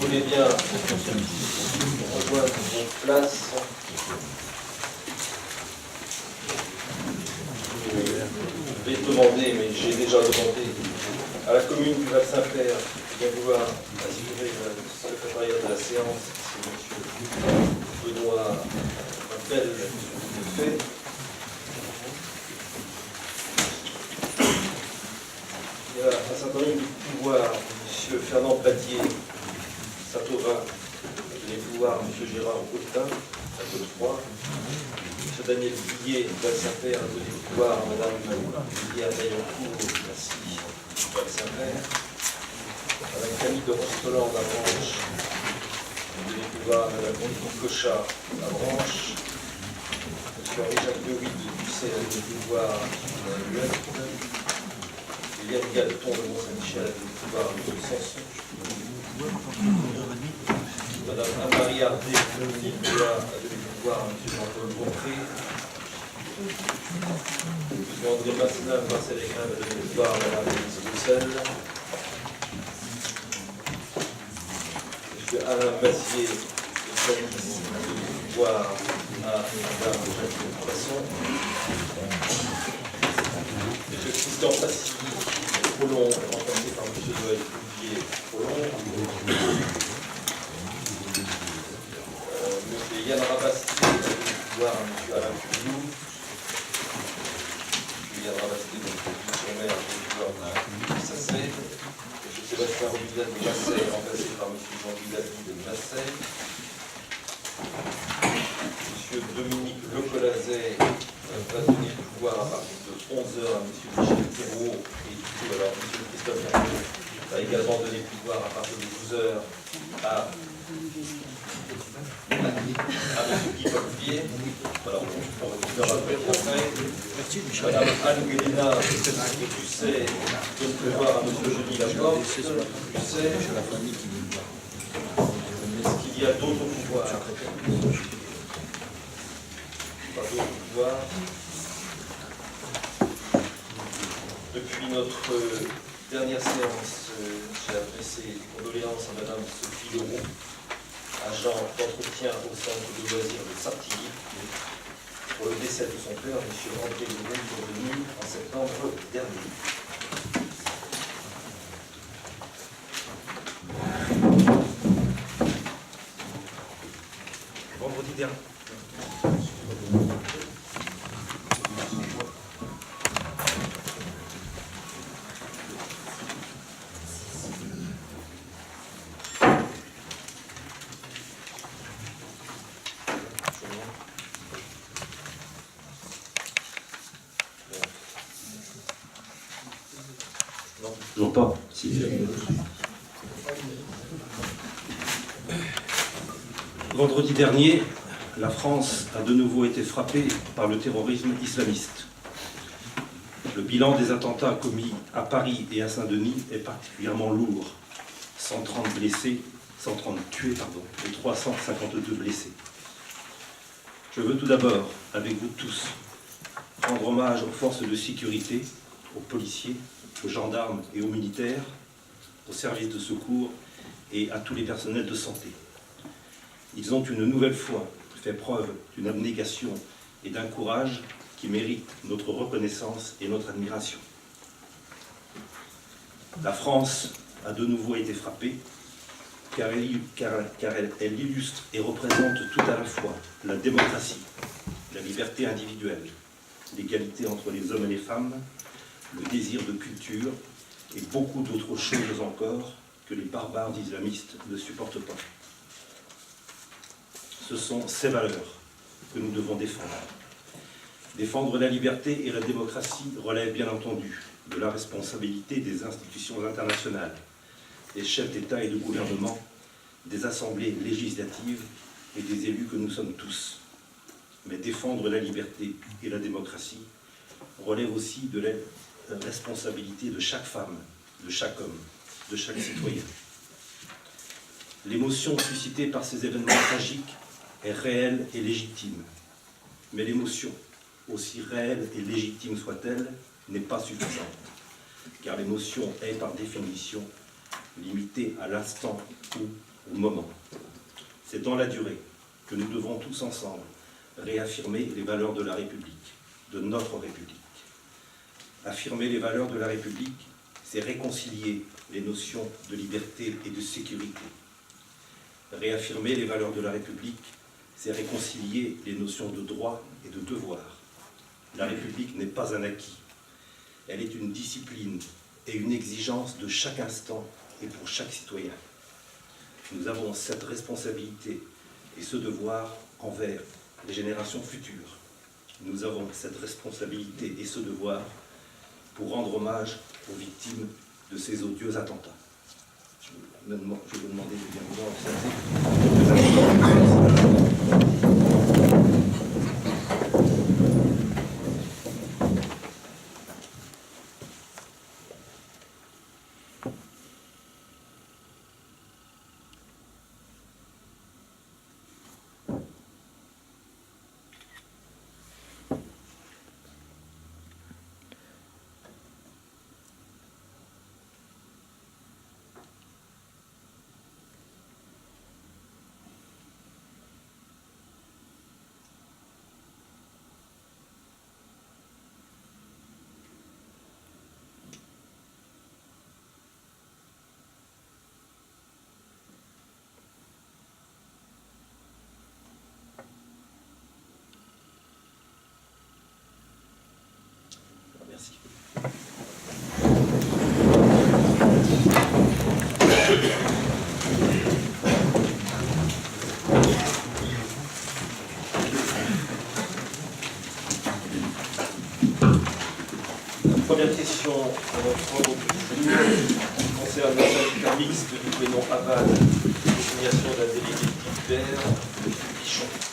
voulez bien rejoindre vos places. Je vais demander, mais j'ai déjà demandé à la commune du Val-Saint-Père de bien vouloir assurer le secrétariat de la séance, c'est M. Benoît Appel de fait. Il y a un certain nombre de pouvoirs, M. Fernand Platier, Saint-Auvin, les pouvoirs, M. Gérard Autin, à Godefroy, M. Daniel Guillet, Val-Saint-Père, à donné le pouvoir à Mme Guillet à Daillancourt, merci, Val-Saint-Père, Mme Camille de Rostoland, à Branche, donné le pouvoir à Mme Cochat, à Branche, M. Henri-Jacques Lewy de Ducet, à donné le pouvoir à Mme Huette, Yann Galeton de Mont-Saint-Michel a donné le pouvoir à M. Sanson. Madame Anne-Marie Ardé de Nicolas a donné le pouvoir à M. Jean-Paul Bonpré. M. André Masselin de Marcel Aigrin a donné le pouvoir à Mme Élise Roussel. M. Alain Mazier de Salis a donné le pouvoir à Mme Jacqueline Poisson. M. Christian Passy Prolon, remplacé par M. Noël Poulier Prolon. M. Yann Rabasté a donné le pouvoir à M. Alain Puriou. M. Yann Rabasté, donc vice-maire, a donné le pouvoir à M. Sassay. M. Sébastien Robidat de Massay, remplacé par M. Jean Villani de Massay. M. Dominique Lecolazet va donner le pouvoir à partir de 11h à M. Michel Thérault et du coup, alors M. Christophe Hermé va également donner le pouvoir à partir de 12h à M. Guy Papier. Voilà, on va après. Madame Anne Guélina de Ducet donne le pouvoir à M. Denis Laporte. Ducet. Est-ce qu'il y a d'autres pouvoirs? Pas d'autres pouvoirs. Depuis notre dernière séance, j'ai adressé des condoléances à Madame Sophie Leroux, agent d'entretien au centre de loisirs de Sartilly, pour le décès de son père, M. André Leroux, survenu en septembre dernier. Vendredi dernier. Toujours pas. Si. Vendredi dernier, la France a de nouveau été frappée par le terrorisme islamiste. Le bilan des attentats commis à Paris et à Saint-Denis est particulièrement lourd. 130 tués et 352 blessés. Je veux tout d'abord, avec vous tous, rendre hommage aux forces de sécurité, aux policiers, aux gendarmes et aux militaires, aux services de secours et à tous les personnels de santé. Ils ont une nouvelle fois fait preuve d'une abnégation et d'un courage qui méritent notre reconnaissance et notre admiration. La France a de nouveau été frappée car elle illustre et représente tout à la fois la démocratie, la liberté individuelle, l'égalité entre les hommes et les femmes, le désir de culture et beaucoup d'autres choses encore que les barbares islamistes ne supportent pas. Ce sont ces valeurs que nous devons défendre. Défendre la liberté et la démocratie relève bien entendu de la responsabilité des institutions internationales, des chefs d'État et de gouvernement, des assemblées législatives et des élus que nous sommes tous. Mais défendre la liberté et la démocratie relève aussi de la responsabilité de chaque femme, de chaque homme, de chaque citoyen. L'émotion suscitée par ces événements tragiques est réelle et légitime. Mais l'émotion, aussi réelle et légitime soit-elle, n'est pas suffisante, car l'émotion est par définition limitée à l'instant où au moment. C'est dans la durée que nous devons tous ensemble réaffirmer les valeurs de la République, de notre République. Affirmer les valeurs de la République, c'est réconcilier les notions de liberté et de sécurité. Réaffirmer les valeurs de la République, c'est réconcilier les notions de droit et de devoir. La République n'est pas un acquis. Elle est une discipline et une exigence de chaque instant et pour chaque citoyen. Nous avons cette responsabilité et ce devoir envers les générations futures. Nous avons cette responsabilité et ce devoir pour rendre hommage aux victimes de ces odieux attentats. Je vais vous demander de bien vouloir observer quelques instants. Merci. La première question à notre ordre du jour concerne le syndicat mixte du prénom Aval, désignation d'un délégué titulaire, M. Pichon.